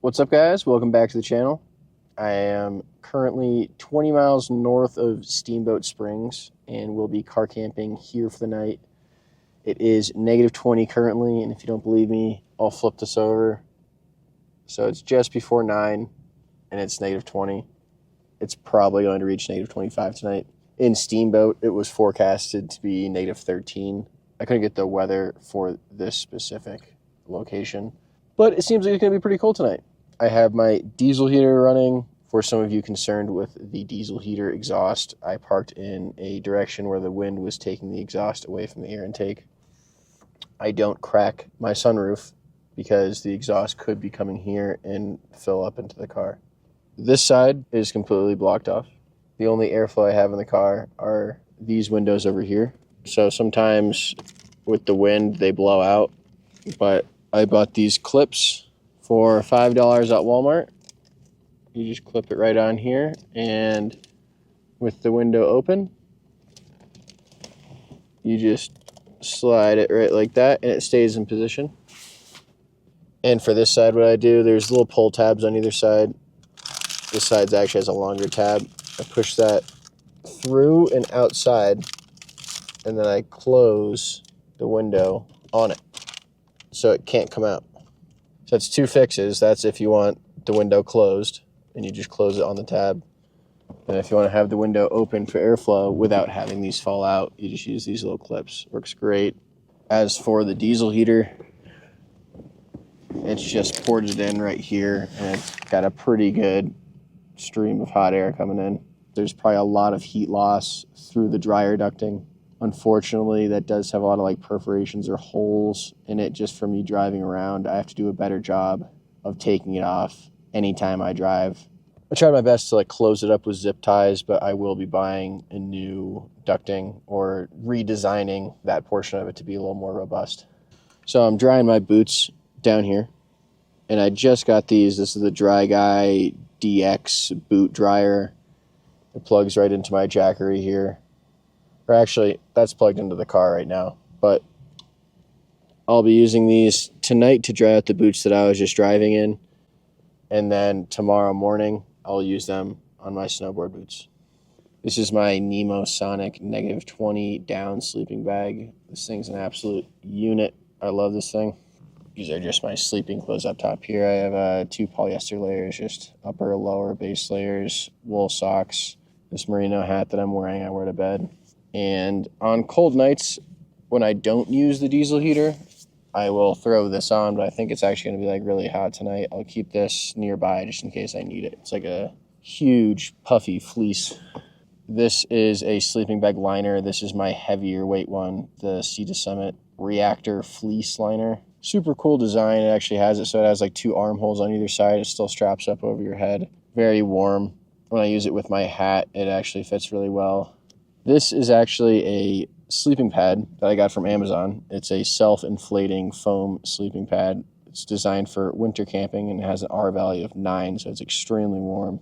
What's up, guys? Welcome back to the channel. I am currently 20 miles north of Steamboat Springs and will be car camping here for the night. It is -20 currently, and if you don't believe me, I'll flip this over. So it's just before 9 and it's -20. It's probably going to reach -25 tonight. In Steamboat, it was forecasted to be -13. I couldn't get the weather for this specific location, but it seems like it's going to be pretty cold tonight. I have my diesel heater running. For some of you concerned with the diesel heater exhaust, I parked in a direction where the wind was taking the exhaust away from the air intake. I don't crack my sunroof because the exhaust could be coming here and fill up into the car. This side is completely blocked off. The only airflow I have in the car are these windows over here. So sometimes with the wind, they blow out, but I bought these clips for $5 at Walmart. You just clip it right on here, and with the window open, you just slide it right like that, and it stays in position. And for this side, what I do, there's little pull tabs on either side. This side actually has a longer tab. I push that through and outside, and then I close the window on it so it can't come out. So that's two fixes. That's if you want the window closed, and you just close it on the tab. And if you want to have the window open for airflow without having these fall out, you just use these little clips. Works great. As for the diesel heater, it's just ported in right here, and it's got a pretty good stream of hot air coming in. There's probably a lot of heat loss through the dryer ducting. Unfortunately, that does have a lot of perforations or holes in it. Just from me driving around, I have to do a better job of taking it off anytime I drive. I tried my best to close it up with zip ties, but I will be buying a new ducting or redesigning that portion of it to be a little more robust. So I'm drying my boots down here, and I just got these. This is the Dry Guy DX boot dryer. It plugs right into my Jackery here. Or actually, that's plugged into the car right now. But I'll be using these tonight to dry out the boots that I was just driving in. And then tomorrow morning, I'll use them on my snowboard boots. This is my Nemo Sonic -20 down sleeping bag. This thing's an absolute unit. I love this thing. These are just my sleeping clothes up top here. I have 2 polyester layers, just upper, lower, base layers, wool socks. This merino hat that I'm wearing, I wear to bed. And on cold nights, when I don't use the diesel heater, I will throw this on, but I think it's actually going to be really hot tonight. I'll keep this nearby just in case I need it. It's like a huge puffy fleece. This is a sleeping bag liner. This is my heavier weight one, the Sea to Summit Reactor Fleece Liner. Super cool design. It actually has it so it has 2 armholes on either side. It still straps up over your head. Very warm. When I use it with my hat, it actually fits really well. This is actually a sleeping pad that I got from Amazon. It's a self-inflating foam sleeping pad. It's designed for winter camping and it has an R value of 9, so it's extremely warm.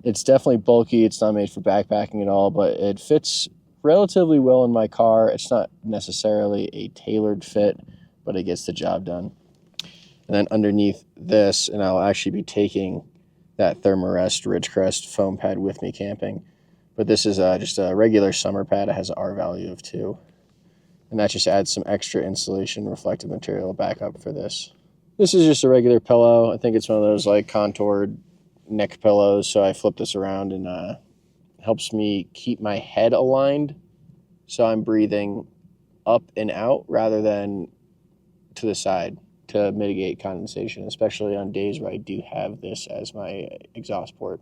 It's definitely bulky. It's not made for backpacking at all, but it fits relatively well in my car. It's not necessarily a tailored fit, but it gets the job done. And then underneath this, and I'll actually be taking that Thermarest Ridgecrest foam pad with me camping. But this is just a regular summer pad. It has an R value of 2. And that just adds some extra insulation reflective material backup for this. This is just a regular pillow. I think it's one of those contoured neck pillows. So I flip this around and helps me keep my head aligned. So I'm breathing up and out rather than to the side to mitigate condensation, especially on days where I do have this as my exhaust port.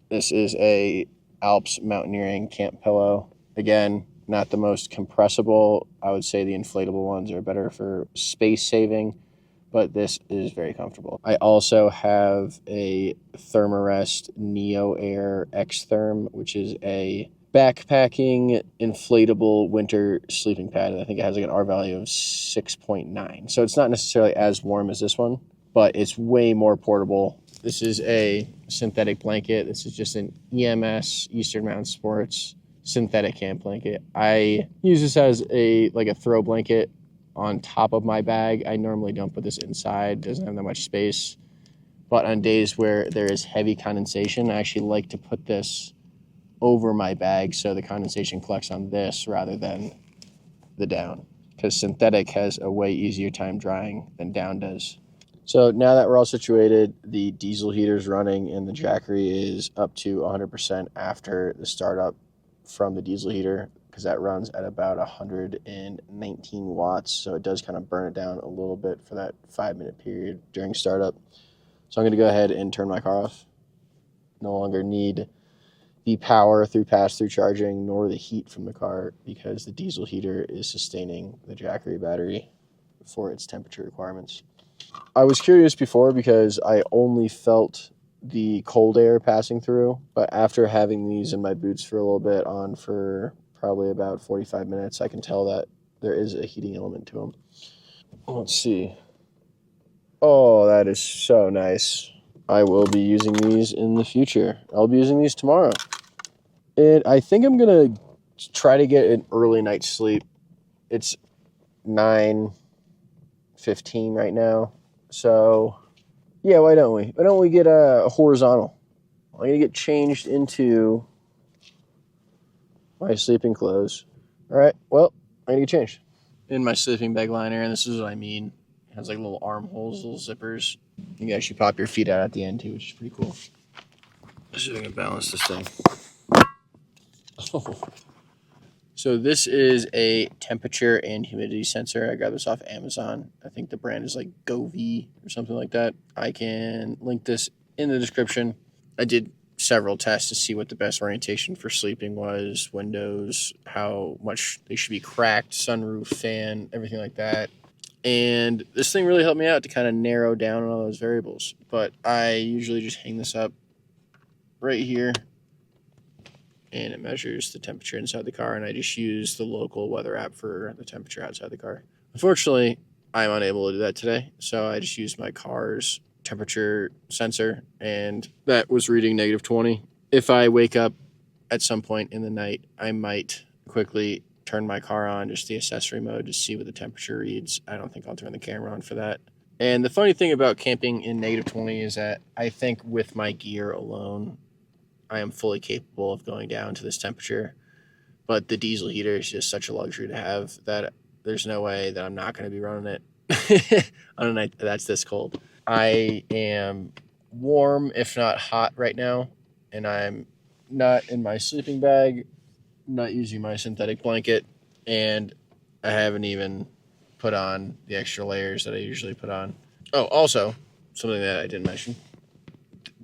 This is a Alps mountaineering camp pillow. Again, not the most compressible. I would say the inflatable ones are better for space saving, but this is very comfortable. I also have a Thermarest Neo Air X Therm, which is a backpacking inflatable winter sleeping pad. I think it has an R value of 6.9. So it's not necessarily as warm as this one, but it's way more portable. This is a synthetic blanket. This is just an EMS, Eastern Mountain Sports synthetic camp blanket. I use this as a throw blanket on top of my bag. I normally don't put this inside. It doesn't have that much space. But on days where there is heavy condensation, I actually like to put this over my bag so the condensation collects on this rather than the down, because synthetic has a way easier time drying than down does. So now that we're all situated, the diesel heater's running and the Jackery is up to 100% after the startup from the diesel heater, because that runs at about 119 watts. So it does kind of burn it down a little bit for that 5-minute period during startup. So I'm going to go ahead and turn my car off. No longer need the power through pass-through charging nor the heat from the car, because the diesel heater is sustaining the Jackery battery for its temperature requirements. I was curious before because I only felt the cold air passing through, but after having these in my boots for a little bit, on for probably about 45 minutes, I can tell that there is a heating element to them. Let's see. Oh, that is so nice. I will be using these in the future. I'll be using these tomorrow. And I think I'm going to try to get an early night's sleep. It's 9:15 right now. So, yeah, why don't we? Why don't we get a horizontal? I'm going to get changed into my sleeping clothes. All right, well, I'm going to get changed. In my sleeping bag liner, and this is what I mean. It has like little armholes, little zippers. You can actually pop your feet out at the end too, which is pretty cool. Let's see if I can balance this thing. Oh. So this is a temperature and humidity sensor. I got this off Amazon. I think the brand is like GoV or something like that. I can link this in the description. I did several tests to see what the best orientation for sleeping was, windows, how much they should be cracked, sunroof, fan, everything like that. And this thing really helped me out to kind of narrow down on all those variables. But I usually just hang this up right here, and it measures the temperature inside the car, and I just use the local weather app for the temperature outside the car. Unfortunately, I'm unable to do that today, so I just used my car's temperature sensor, and that was reading -20. If I wake up at some point in the night, I might quickly turn my car on, just the accessory mode, to see what the temperature reads. I don't think I'll turn the camera on for that. And the funny thing about camping in -20 is that I think with my gear alone, I am fully capable of going down to this temperature, but the diesel heater is just such a luxury to have that there's no way that I'm not going to be running it on a night that's this cold. I am warm, if not hot right now, and I'm not in my sleeping bag, not using my synthetic blanket, and I haven't even put on the extra layers that I usually put on. Oh, also, something that I didn't mention.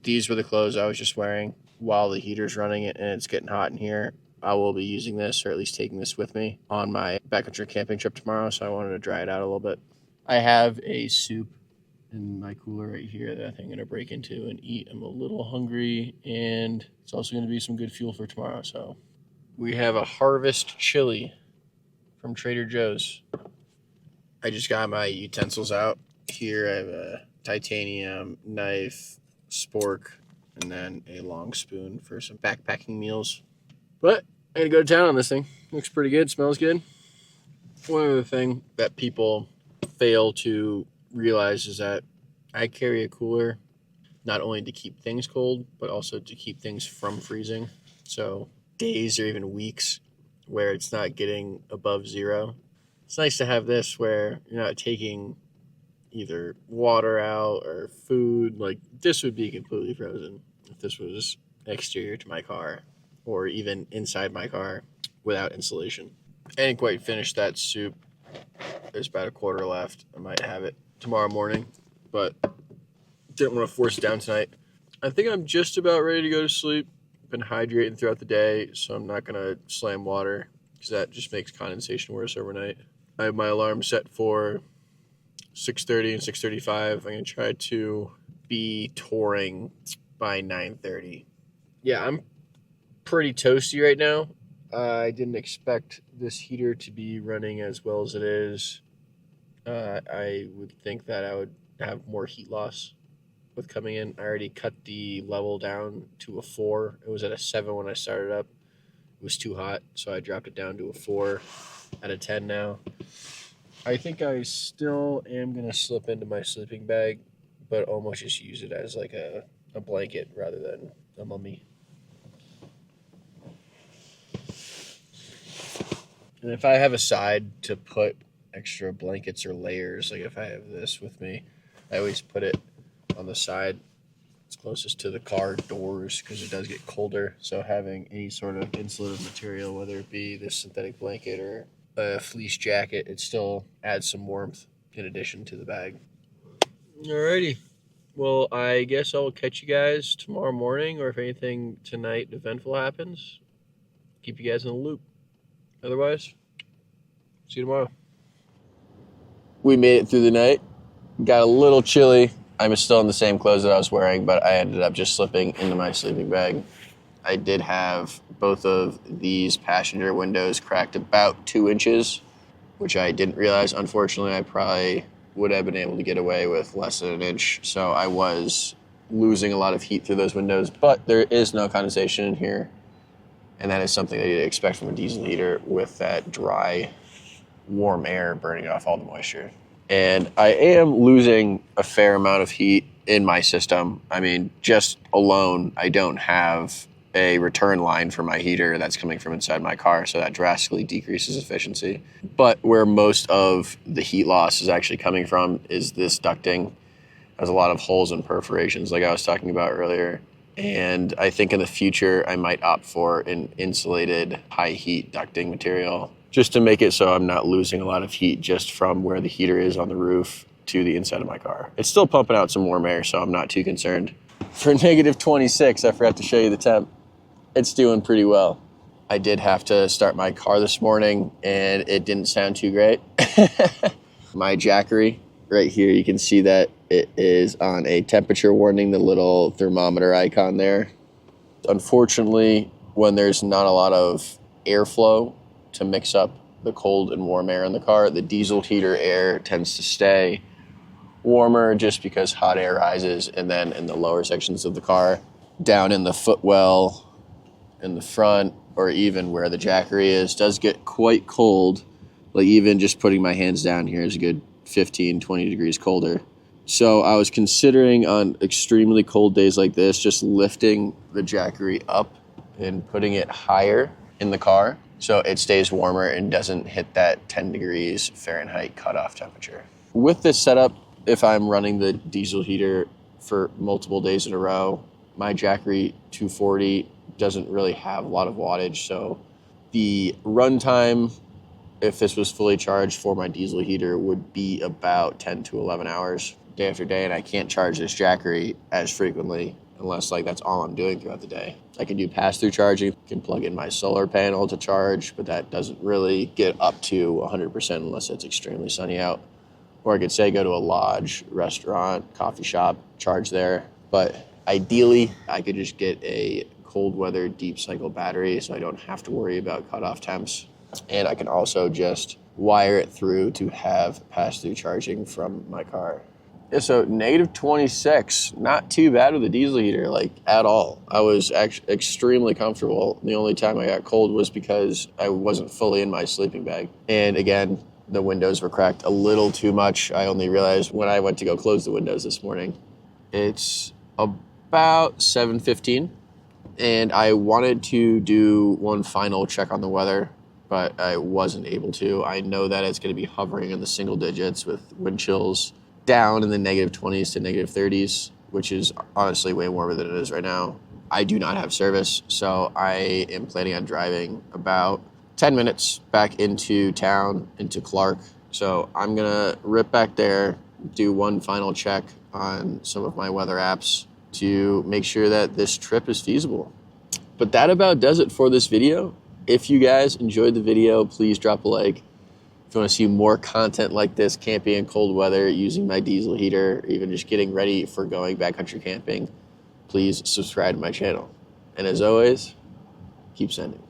These were the clothes I was just wearing while the heater's running and it's getting hot in here. I will be using this, or at least taking this with me on my backcountry camping trip tomorrow, so I wanted to dry it out a little bit. I have a soup in my cooler right here that I think I'm going to break into and eat. I'm a little hungry, and it's also going to be some good fuel for tomorrow. So we have a harvest chili from Trader Joe's. I just got my utensils out. Here I have a titanium knife, spork, and then a long spoon for some backpacking meals. But I'm going to go to town on this thing. Looks pretty good, smells good. One other thing that people fail to realize is that I carry a cooler not only to keep things cold, but also to keep things from freezing. So days or even weeks where it's not getting above zero. It's nice to have this where you're not taking either water out or food. Like, this would be completely frozen if this was exterior to my car or even inside my car without insulation. I didn't quite finish that soup. There's about a quarter left. I might have it tomorrow morning, but didn't want to force it down tonight. I think I'm just about ready to go to sleep. Been hydrating throughout the day, so I'm not going to slam water because that just makes condensation worse overnight. I have my alarm set for 6:30 and 6:35. I'm going to try to be touring by 9:30. Yeah, I'm pretty toasty right now. I didn't expect this heater to be running as well as it is. I would think that I would have more heat loss with coming in. I already cut the level down to a 4. It was at a 7 when I started up. It was too hot, so I dropped it down to a 4 out of 10 now. I think I still am going to slip into my sleeping bag, but almost just use it as like a blanket rather than a mummy. And if I have a side to put extra blankets or layers, like if I have this with me, I always put it on the side it's closest to the car doors because it does get colder. So having any sort of insulative material, whether it be this synthetic blanket or a fleece jacket, it still adds some warmth in addition to the bag. Alrighty. Well, I guess I'll catch you guys tomorrow morning, or if anything tonight eventful happens, keep you guys in the loop. Otherwise, see you tomorrow. We made it through the night. Got a little chilly. I'm still in the same clothes that I was wearing, but I ended up just slipping into my sleeping bag. I did have both of these passenger windows cracked about 2 inches, which I didn't realize. Unfortunately, I probably would have been able to get away with less than 1 inch. So I was losing a lot of heat through those windows, but there is no condensation in here. And that is something that you'd expect from a diesel heater with that dry, warm air burning off all the moisture. And I am losing a fair amount of heat in my system. I mean, just alone, I don't have a return line for my heater that's coming from inside my car, so that drastically decreases efficiency. But where most of the heat loss is actually coming from is this ducting. There's a lot of holes and perforations like I was talking about earlier. And I think in the future, I might opt for an insulated high heat ducting material just to make it so I'm not losing a lot of heat just from where the heater is on the roof to the inside of my car. It's still pumping out some warm air, so I'm not too concerned. For negative 26, I forgot to show you the temp. It's doing pretty well. I did have to start my car this morning, and it didn't sound too great. My Jackery, right here, you can see that it is on a temperature warning, the little thermometer icon there. Unfortunately, when there's not a lot of airflow to mix up the cold and warm air in the car, the diesel heater air tends to stay warmer just because hot air rises, and then in the lower sections of the car, down in the footwell, in the front, or even where the Jackery is, does get quite cold. Like even just putting my hands down here is a good 15, 20 degrees colder. So I was considering on extremely cold days like this, just lifting the Jackery up and putting it higher in the car so it stays warmer and doesn't hit that 10 degrees Fahrenheit cutoff temperature. With this setup, if I'm running the diesel heater for multiple days in a row, my Jackery 240 doesn't really have a lot of wattage, so the runtime, if this was fully charged for my diesel heater, would be about 10 to 11 hours day after day, and I can't charge this Jackery as frequently unless like that's all I'm doing throughout the day. I can do pass-through charging, can plug in my solar panel to charge, but that doesn't really get up to 100% unless it's extremely sunny out. Or I could say go to a lodge, restaurant, coffee shop, charge there. But ideally, I could just get a cold weather deep cycle battery so I don't have to worry about cutoff temps. And I can also just wire it through to have pass-through charging from my car. Yeah, so negative 26, not too bad with a diesel heater, like at all. I was actually extremely comfortable. The only time I got cold was because I wasn't fully in my sleeping bag. And again, the windows were cracked a little too much. I only realized when I went to go close the windows this morning. It's about 7:15, and I wanted to do one final check on the weather, but I wasn't able to. I know that it's going to be hovering in the single digits with wind chills down in the negative 20s to negative 30s, which is honestly way warmer than it is right now. I do not have service, so I am planning on driving about 10 minutes back into town, into Clark. So I'm going to rip back there, do one final check on some of my weather apps to make sure that this trip is feasible. But that about does it for this video. If you guys enjoyed the video, please drop a like. If you want to see more content like this, camping in cold weather, using my diesel heater, or even just getting ready for going backcountry camping, please subscribe to my channel. And as always, keep sending.